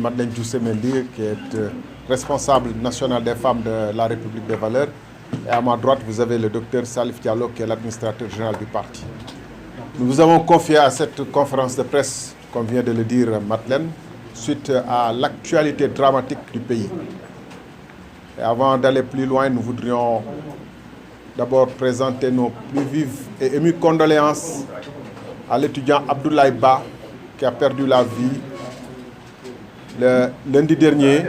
Madeleine Djoussé-Mendy, qui est responsable national des femmes de la République des Valeurs. Et à ma droite, vous avez le docteur Salif Diallo, qui est l'administrateur général du parti. Nous vous avons confié à cette conférence de presse, comme vient de le dire Madeleine, suite à l'actualité dramatique du pays. Et avant d'aller plus loin, nous voudrions d'abord présenter nos plus vives et émues condoléances à l'étudiant Abdoulaye Ba, qui a perdu la vie le lundi dernier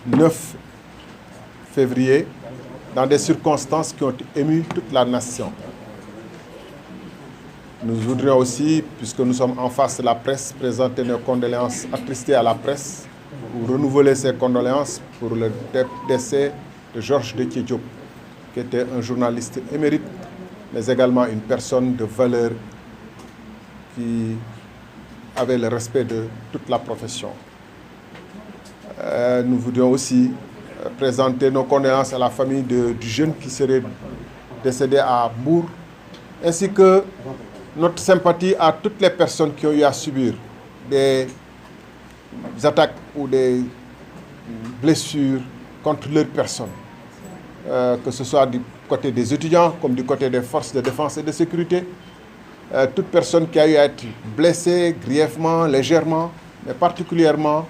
9 février, dans des circonstances qui ont ému toute la nation. Nous voudrions aussi, puisque nous sommes en face de la presse, présenter nos condoléances attristées à la presse pour renouveler ces condoléances pour le décès de Georges Déthié Diop, qui était un journaliste émérite, mais également une personne de valeur qui avait le respect de toute la profession. Nous voudrions aussi présenter nos condoléances à la famille du jeune qui serait décédé à Mbour, ainsi que notre sympathie à toutes les personnes qui ont eu à subir des attaques ou des blessures contre leur personne, que ce soit du côté des étudiants comme du côté des forces de défense et de sécurité. Toute personne qui a eu à être blessée grièvement, légèrement, mais particulièrement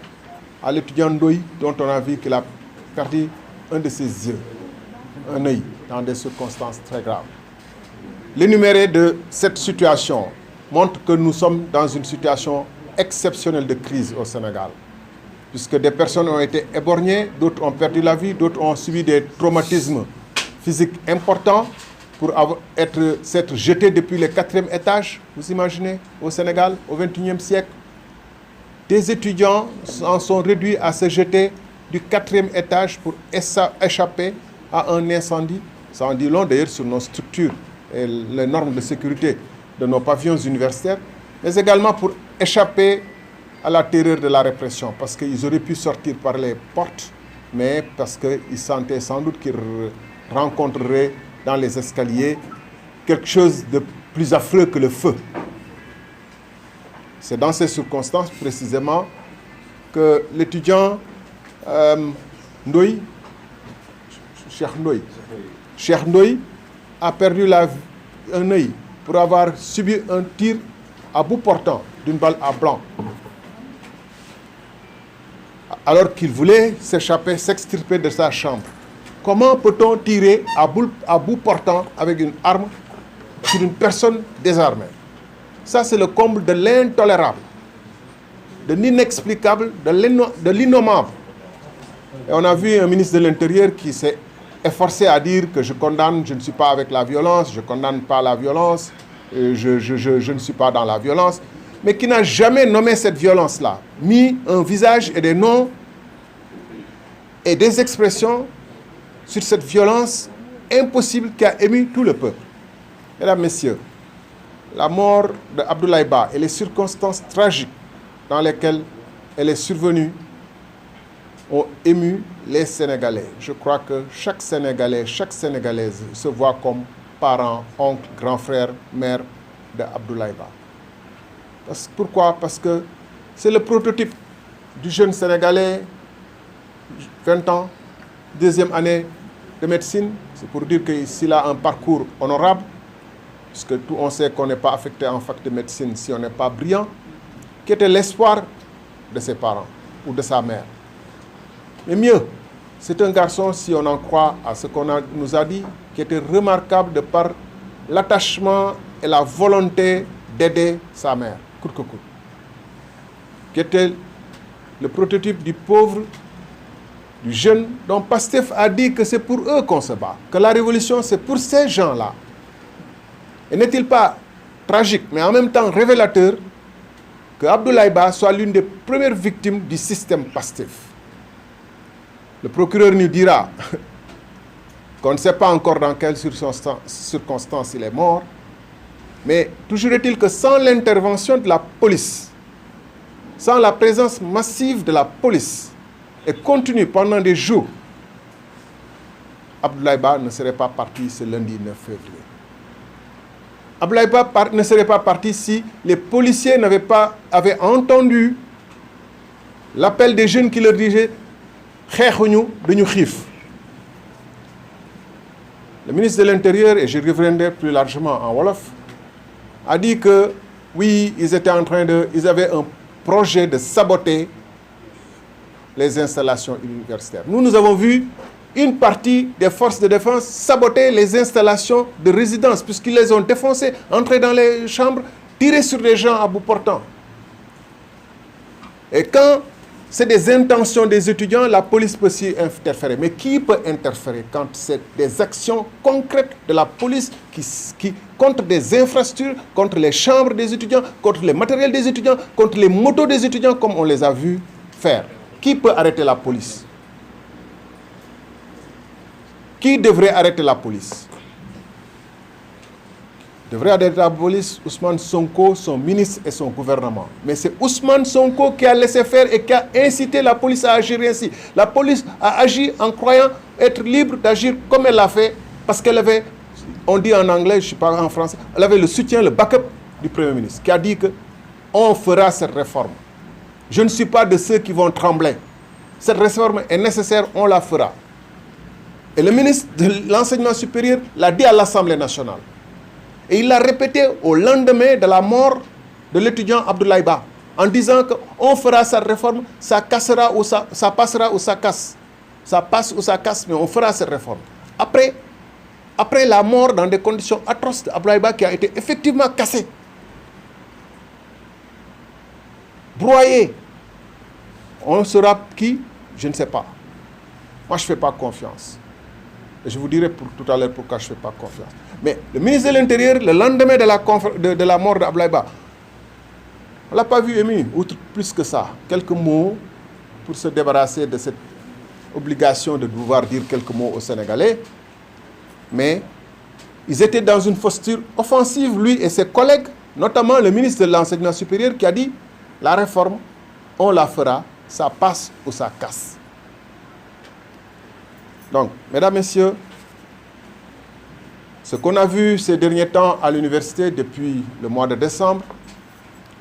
à l'étudiant Ndoye, dont on a vu qu'il a perdu un de ses yeux, un œil, dans des circonstances très graves. L'énuméré de cette situation montre que nous sommes dans une situation exceptionnelle de crise au Sénégal, puisque des personnes ont été éborgnées, d'autres ont perdu la vie, d'autres ont subi des traumatismes physiques importants pour s'être jetés depuis le 4e étage, vous imaginez, au Sénégal, au XXIe siècle. Des étudiants en sont réduits à se jeter du 4e étage pour échapper à un incendie. Ça en dit long d'ailleurs sur nos structures et les normes de sécurité de nos pavillons universitaires, mais également pour échapper à la terreur de la répression, parce qu'ils auraient pu sortir par les portes, mais parce qu'ils sentaient sans doute qu'ils rencontreraient dans les escaliers quelque chose de plus affreux que le feu. C'est dans ces circonstances précisément que l'étudiant Cheikh Ndoye a perdu un œil pour avoir subi un tir à bout portant d'une balle à blanc, alors qu'il voulait s'échapper, s'extirper de sa chambre. Comment peut-on tirer à bout portant avec une arme sur une personne désarmée? Ça, c'est le comble de l'intolérable, de l'inexplicable, de l'innommable. Et on a vu un ministre de l'Intérieur qui s'est efforcé à dire que je condamne, je ne suis pas avec la violence, je ne condamne pas la violence, je ne suis pas dans la violence, mais qui n'a jamais nommé cette violence-là, mis un visage et des noms et des expressions sur cette violence impossible qui a ému tout le peuple. Mesdames, Messieurs, la mort d'Abdoulaye Ba et les circonstances tragiques dans lesquelles elle est survenue ont ému les Sénégalais. Je crois que chaque Sénégalais, chaque Sénégalaise se voit comme parent, oncle, grand frère, mère d'Abdoulaye Ba. Pourquoi? Parce que c'est le prototype du jeune Sénégalais, 20 ans, 2e année de médecine. C'est pour dire qu'il a un parcours honorable, puisque tout on sait qu'on n'est pas affecté en fac de médecine si on n'est pas brillant, qui était l'espoir de ses parents ou de sa mère. Mais mieux, c'est un garçon, si on en croit à ce qu'on nous a dit, qui était remarquable de par l'attachement et la volonté d'aider sa mère, coûte que coûte. Qui était le prototype du pauvre, du jeune, dont Pastef a dit que c'est pour eux qu'on se bat, que la révolution c'est pour ces gens-là. Et n'est-il pas tragique, mais en même temps révélateur, que Abdoulaye Ba soit l'une des premières victimes du système Pastef? Le procureur nous dira qu'on ne sait pas encore dans quelles circonstances il est mort, mais toujours est-il que sans l'intervention de la police, sans la présence massive de la police, et continue pendant des jours, Abdoulaye Ba ne serait pas parti ce lundi 9 février. Abdoulaye Ba ne serait pas parti si les policiers avaient entendu l'appel des jeunes qui leur disaient « Xeexuñu dañu xiif ». Le ministre de l'Intérieur, et je reviendrai plus largement en Wolof, a dit que oui, ils avaient un projet de saboter les installations universitaires. Nous avons vu une partie des forces de défense saboter les installations de résidence, puisqu'ils les ont défoncées, entrer dans les chambres, tirer sur les gens à bout portant. Et quand c'est des intentions des étudiants, la police peut s'y interférer. Mais qui peut interférer quand c'est des actions concrètes de la police contre des infrastructures, contre les chambres des étudiants, contre les matériels des étudiants, contre les motos des étudiants, comme on les a vus faire? Qui peut arrêter la police? Qui devrait arrêter la police? Devrait arrêter la police Ousmane Sonko, son ministre et son gouvernement. Mais c'est Ousmane Sonko qui a laissé faire et qui a incité la police à agir ainsi. La police a agi en croyant être libre d'agir comme elle l'a fait, parce qu'elle avait, on dit en anglais, je ne sais pas en français, elle avait le soutien, le backup du Premier ministre, qui a dit qu'on fera cette réforme. Je ne suis pas de ceux qui vont trembler. Cette réforme est nécessaire, on la fera. Et le ministre de l'Enseignement supérieur l'a dit à l'Assemblée nationale. Et il l'a répété au lendemain de la mort de l'étudiant Abdoulaye Ba, en disant qu'on fera cette réforme, ça cassera ou ça passera ou ça casse. Ça passe ou ça casse, mais on fera cette réforme. Après la mort dans des conditions atroces d'Abdoulaye Ba qui a été effectivement cassé, broyé, on sera qui? Je ne sais pas. Moi, je ne fais pas confiance. Et je vous dirai tout à l'heure pourquoi je ne fais pas confiance. Mais le ministre de l'Intérieur, le lendemain de la mort d'Abdoulaye Ba, on ne l'a pas vu émis, outre plus que ça. Quelques mots pour se débarrasser de cette obligation de devoir dire quelques mots aux Sénégalais. Mais ils étaient dans une posture offensive, lui et ses collègues, notamment le ministre de l'Enseignement supérieur qui a dit « La réforme, on la fera, ça passe ou ça casse ». Donc, mesdames, messieurs, ce qu'on a vu ces derniers temps à l'université depuis le mois de décembre,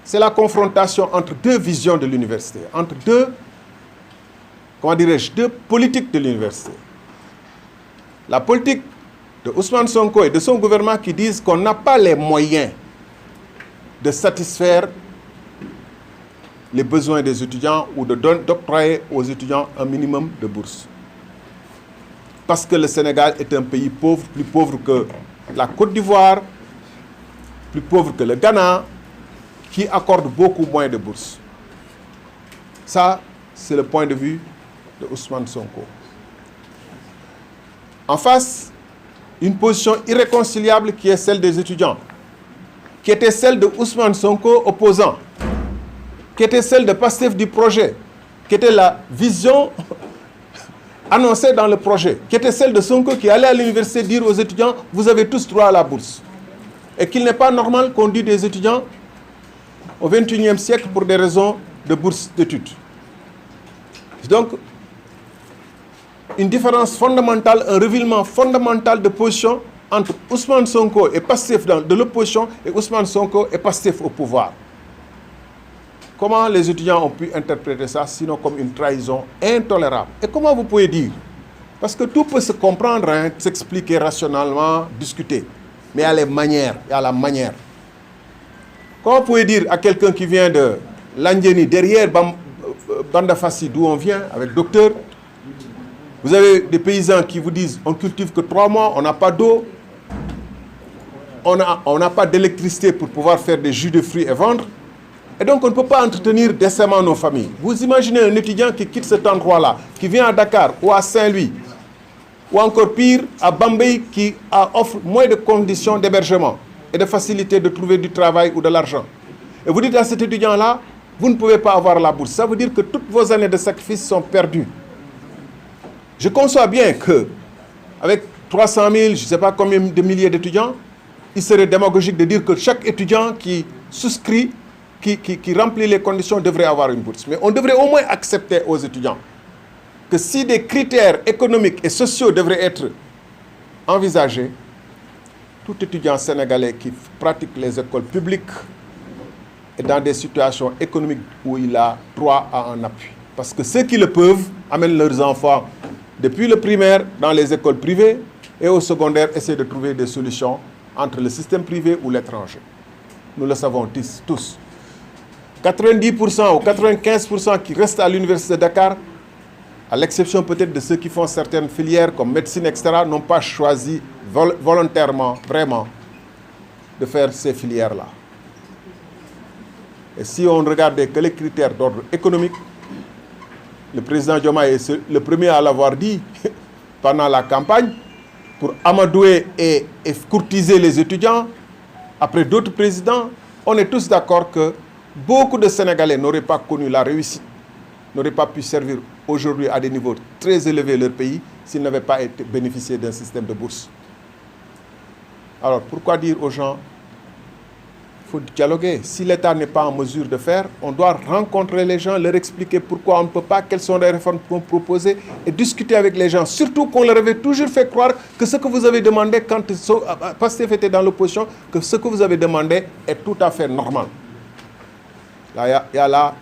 c'est la confrontation entre deux visions de l'université, entre deux politiques de l'université. La politique de Ousmane Sonko et de son gouvernement qui disent qu'on n'a pas les moyens de satisfaire les besoins des étudiants ou d'octroyer aux étudiants un minimum de bourse. Parce que le Sénégal est un pays pauvre, plus pauvre que la Côte d'Ivoire, plus pauvre que le Ghana, qui accorde beaucoup moins de bourses. Ça, c'est le point de vue de Ousmane Sonko. En face, une position irréconciliable qui est celle des étudiants, qui était celle de Ousmane Sonko opposant, qui était celle de Pastef du projet, qui était la vision annoncée dans le projet, qui était celle de Sonko qui allait à l'université dire aux étudiants « Vous avez tous droit à la bourse ». Et qu'il n'est pas normal qu'on dise des étudiants au XXIe siècle pour des raisons de bourse d'études. Donc, une différence fondamentale, un revirement fondamental de position entre Ousmane Sonko et Pastef de l'opposition et Ousmane Sonko et Pastef au pouvoir. Comment les étudiants ont pu interpréter ça, sinon comme une trahison intolérable? Et comment vous pouvez dire? Parce que tout peut se comprendre, hein, s'expliquer rationnellement, discuter. Mais à les manières, et à la manière. Comment vous pouvez dire à quelqu'un qui vient de Landieni, derrière Bandafassi, d'où on vient, avec docteur, vous avez des paysans qui vous disent on cultive que 3 mois, on n'a pas d'eau, on n'a pas d'électricité pour pouvoir faire des jus de fruits et vendre. Et donc, on ne peut pas entretenir décemment nos familles. Vous imaginez un étudiant qui quitte cet endroit-là, qui vient à Dakar ou à Saint-Louis, ou encore pire, à Bambey, qui offre moins de conditions d'hébergement et de facilité de trouver du travail ou de l'argent. Et vous dites à cet étudiant-là, vous ne pouvez pas avoir la bourse. Ça veut dire que toutes vos années de sacrifice sont perdues. Je conçois bien que, avec 300 000, je ne sais pas combien de milliers d'étudiants, il serait démagogique de dire que chaque étudiant qui souscrit, qui remplit les conditions devrait avoir une bourse. Mais on devrait au moins accepter aux étudiants que si des critères économiques et sociaux devraient être envisagés, tout étudiant sénégalais qui pratique les écoles publiques est dans des situations économiques où il a droit à un appui. Parce que ceux qui le peuvent amènent leurs enfants depuis le primaire dans les écoles privées et au secondaire essaient de trouver des solutions entre le système privé ou l'étranger. Nous le savons tous. 90% ou 95% qui restent à l'université de Dakar, à l'exception peut-être de ceux qui font certaines filières comme médecine, etc., n'ont pas choisi volontairement, vraiment, de faire ces filières-là. Et si on regardait que les critères d'ordre économique, le président Diomaye est le premier à l'avoir dit pendant la campagne, pour amadouer et courtiser les étudiants, après d'autres présidents, on est tous d'accord que beaucoup de Sénégalais n'auraient pas connu la réussite, n'auraient pas pu servir aujourd'hui à des niveaux très élevés leur pays s'ils n'avaient pas bénéficié d'un système de bourse. Alors pourquoi dire aux gens, il faut dialoguer. Si l'État n'est pas en mesure de faire, on doit rencontrer les gens, leur expliquer pourquoi on ne peut pas, quelles sont les réformes qu'on propose et discuter avec les gens. Surtout qu'on leur avait toujours fait croire que ce que vous avez demandé quand Pastef était dans l'opposition, que ce que vous avez demandé est tout à fait normal. Là, il y a là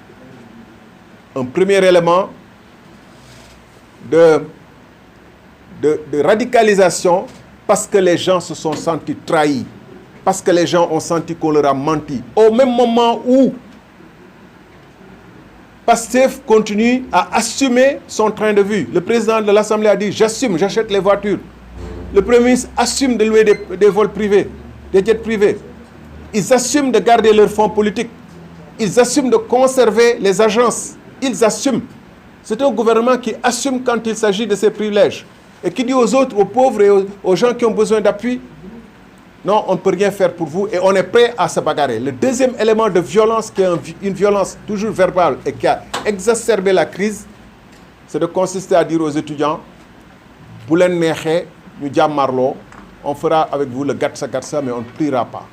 un premier élément de radicalisation parce que les gens se sont sentis trahis, parce que les gens ont senti qu'on leur a menti. Au même moment où Pastef continue à assumer son train de vie. Le président de l'Assemblée a dit « j'assume, j'achète les voitures ». Le Premier ministre assume de louer des vols privés, des jets privés. Ils assument de garder leurs fonds politiques. Ils assument de conserver les agences. Ils assument. C'est un gouvernement qui assume quand il s'agit de ses privilèges et qui dit aux autres, aux pauvres et aux gens qui ont besoin d'appui, non, on ne peut rien faire pour vous et on est prêt à se bagarrer. Le deuxième élément de violence, qui est une violence toujours verbale et qui a exacerbé la crise, c'est de consister à dire aux étudiants, Boulen Nehe, nous Marlo, on fera avec vous le gatsa, mais on ne priera pas.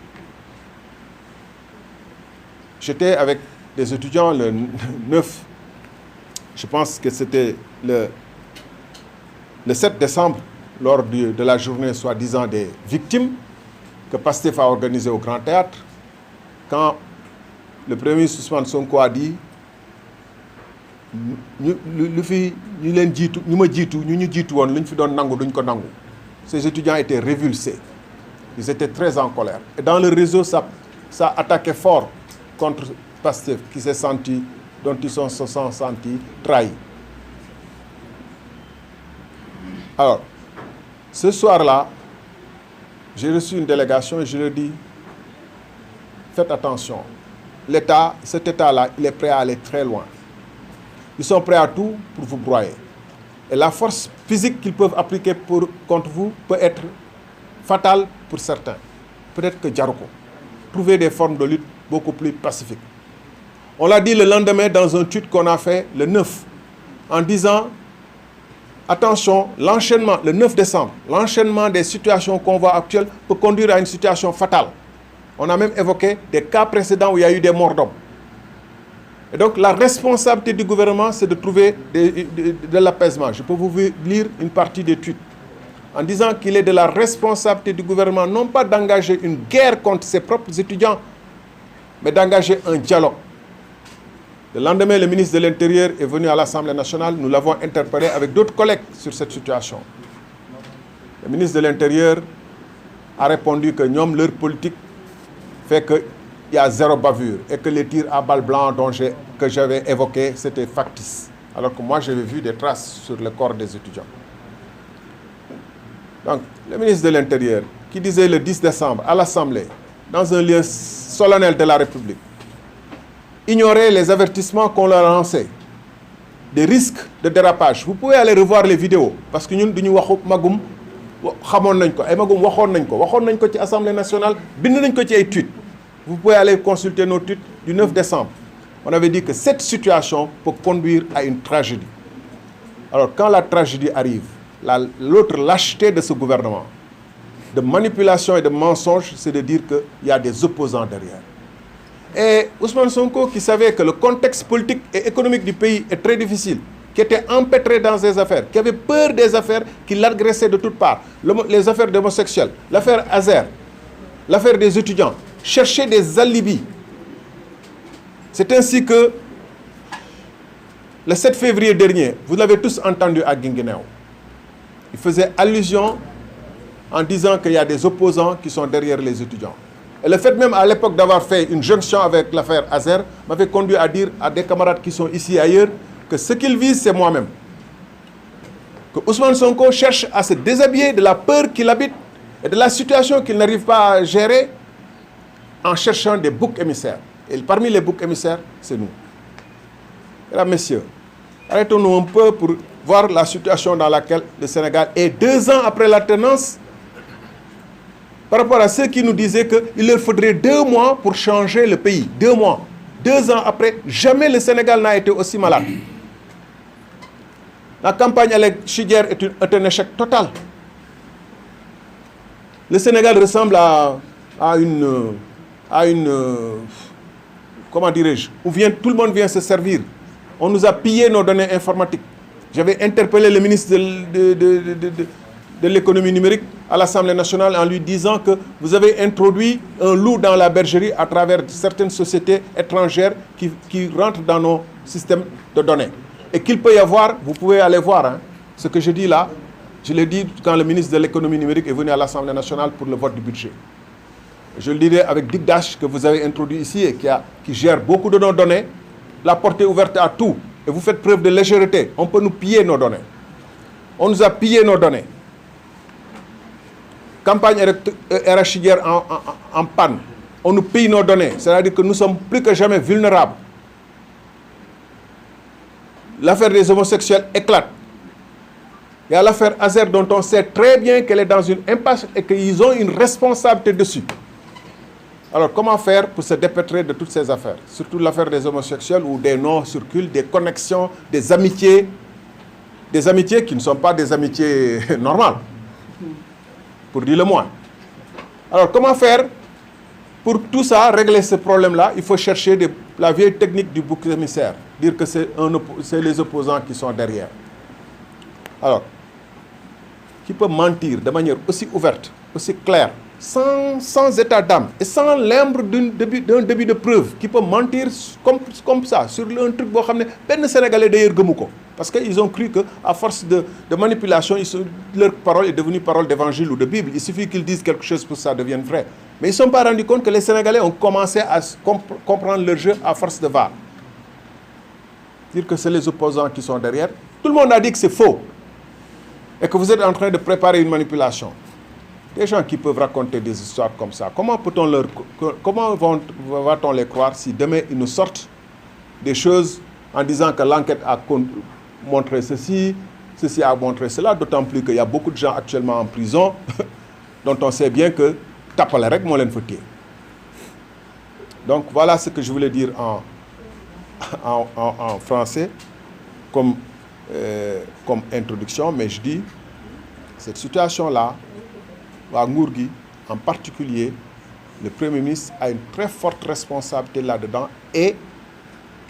J'étais avec des étudiants le 9, je pense que c'était le 7 décembre, lors de la journée soi-disant des victimes, que Pastef a organisé au Grand Théâtre, quand le Premier ministre Ousmane Sonko a dit ces étudiants étaient révulsés, ils étaient très en colère. Et dans le réseau, ça attaquait fort contre Pastef, dont ils se sont sentis trahis. Alors, ce soir-là, j'ai reçu une délégation et je leur dis, faites attention. L'État, cet État-là, il est prêt à aller très loin. Ils sont prêts à tout pour vous broyer. Et la force physique qu'ils peuvent appliquer contre vous peut être fatale pour certains. Peut-être que Djaroko. Trouvez des formes de lutte beaucoup plus pacifiques. On l'a dit le lendemain dans un tweet qu'on a fait le 9, en disant, attention, l'enchaînement, le 9 décembre, l'enchaînement des situations qu'on voit actuelles peut conduire à une situation fatale. On a même évoqué des cas précédents où il y a eu des morts d'hommes. Et donc la responsabilité du gouvernement, c'est de trouver de l'apaisement. Je peux vous lire une partie des tweets en disant qu'il est de la responsabilité du gouvernement non pas d'engager une guerre contre ses propres étudiants, mais d'engager un dialogue. Le lendemain, le ministre de l'Intérieur est venu à l'Assemblée nationale. Nous l'avons interpellé avec d'autres collègues sur cette situation. Le ministre de l'Intérieur a répondu que leur politique fait qu'il y a zéro bavure et que les tirs à balles blancs que j'avais évoqués, c'était factice. Alors que moi, j'avais vu des traces sur le corps des étudiants. Donc, le ministre de l'Intérieur, qui disait le 10 décembre à l'Assemblée, dans un lieu solennel de la République, ignorer les avertissements qu'on leur a lancés, des risques de dérapage. Vous pouvez aller revoir les vidéos, parce que nous, nous avons magum, Assemblée nationale, vous pouvez aller consulter nos tweets du 9 décembre. On avait dit que cette situation peut conduire à une tragédie. Alors, quand la tragédie arrive, l'autre lâcheté de ce gouvernement, de manipulation et de mensonge, c'est de dire qu'il y a des opposants derrière. Et Ousmane Sonko, qui savait que le contexte politique et économique du pays est très difficile, qui était empêtré dans ses affaires, qui avait peur des affaires, qui l'agressaient de toutes parts, les affaires d'homosexuels, l'affaire Azer, l'affaire des étudiants, chercher des alibis. C'est ainsi que, le 7 février dernier, vous l'avez tous entendu à Guinguinéo, il faisait allusion en disant qu'il y a des opposants qui sont derrière les étudiants. Et le fait même à l'époque d'avoir fait une jonction avec l'affaire Azer m'avait conduit à dire à des camarades qui sont ici et ailleurs que ce qu'ils visent, c'est moi-même. Que Ousmane Sonko cherche à se déshabiller de la peur qu'il habite et de la situation qu'il n'arrive pas à gérer en cherchant des boucs émissaires. Et parmi les boucs émissaires, c'est nous. Mesdames, Messieurs, arrêtons-nous un peu pour voir la situation dans laquelle le Sénégal est 2 ans après l'alternance, par rapport à ceux qui nous disaient qu'il leur faudrait 2 mois pour changer le pays. 2 mois. 2 ans après, jamais le Sénégal n'a été aussi malade. La campagne avec Chidjer est un échec total. Le Sénégal ressemble à une comment dirais-je, où tout le monde vient se servir. On nous a pillé nos données informatiques. J'avais interpellé le ministre de l'économie numérique à l'Assemblée nationale en lui disant que vous avez introduit un loup dans la bergerie à travers certaines sociétés étrangères qui rentrent dans nos systèmes de données. Et qu'il peut y avoir, vous pouvez aller voir, hein, ce que je dis là, je l'ai dit quand le ministre de l'économie numérique est venu à l'Assemblée nationale pour le vote du budget. Je le dirai avec Dick Dash que vous avez introduit ici et qui gère beaucoup de nos données, la porte est ouverte à tout. Et vous faites preuve de légèreté. On peut nous piller nos données. On nous a pillé nos données. Campagne RH en panne. On nous pille nos données. C'est-à-dire que nous sommes plus que jamais vulnérables. L'affaire des homosexuels éclate. Il y a l'affaire Azer dont on sait très bien qu'elle est dans une impasse et qu'ils ont une responsabilité dessus. Alors, comment faire pour se dépêtrer de toutes ces affaires? Surtout l'affaire des homosexuels où des noms circulent, des connexions, des amitiés qui ne sont pas des amitiés normales, pour dire le moins. Alors, comment faire pour tout ça, régler ce problème-là? Il faut chercher la vieille technique du bouc émissaire, dire que c'est les opposants qui sont derrière. Alors, qui peut mentir de manière aussi ouverte, aussi claire, sans état d'âme et sans l'ombre d'un début de preuve, qui peut mentir comme ça sur un truc boo xam ne benn Sénégalais d'ailleurs gëmu ko, parce qu'ils ont cru qu'à force de manipulation, leur parole est devenue parole d'évangile ou de Bible. Il suffit qu'ils disent quelque chose pour que ça devienne vrai. Mais ils ne se sont pas rendus compte que les Sénégalais ont commencé à comprendre leur jeu à force de var. Dire que c'est les opposants qui sont derrière. Tout le monde a dit que c'est faux et que vous êtes en train de préparer une manipulation. Des gens qui peuvent raconter des histoires comme ça, comment va-t-on les croire si demain ils nous sortent des choses en disant que l'enquête a montré ceci a montré cela, d'autant plus qu'il y a beaucoup de gens actuellement en prison dont on sait bien que tapale rek moo leen fa téye. Donc voilà ce que je voulais dire en français comme introduction, mais je dis cette situation-là, waa nguur gi en particulier le Premier ministre a une très forte responsabilité là-dedans et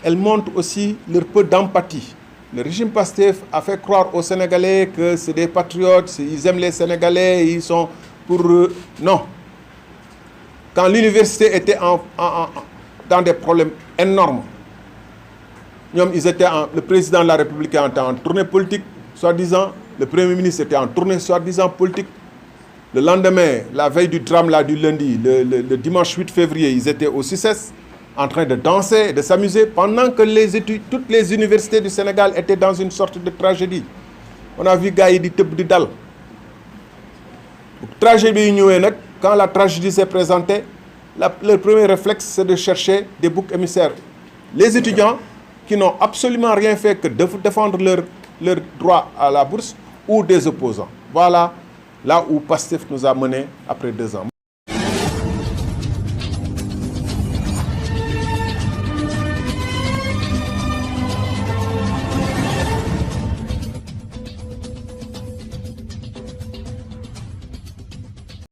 elle montre aussi leur peu d'empathie. Le régime Pastef a fait croire aux Sénégalais que c'est des patriotes, ils aiment les Sénégalais, ils sont pour eux. Non. Quand l'université était dans des problèmes énormes, le président de la République était en tournée politique, soi-disant, le Premier ministre était en tournée soi-disant politique. Le lendemain, la veille du drame là, du lundi, le dimanche 8 février, ils étaient au CICES en train de danser et de s'amuser pendant que toutes les universités du Sénégal étaient dans une sorte de tragédie. On a vu gars yi di tëb di dal. Tragédie yi ñëwee nag, quand la tragédie s'est présentée, leur premier réflexe c'est de chercher des boucs émissaires. Les étudiants qui n'ont absolument rien fait que de défendre leur droit à la bourse ou des opposants. Voilà là où Pastef nous a menés après 2 ans.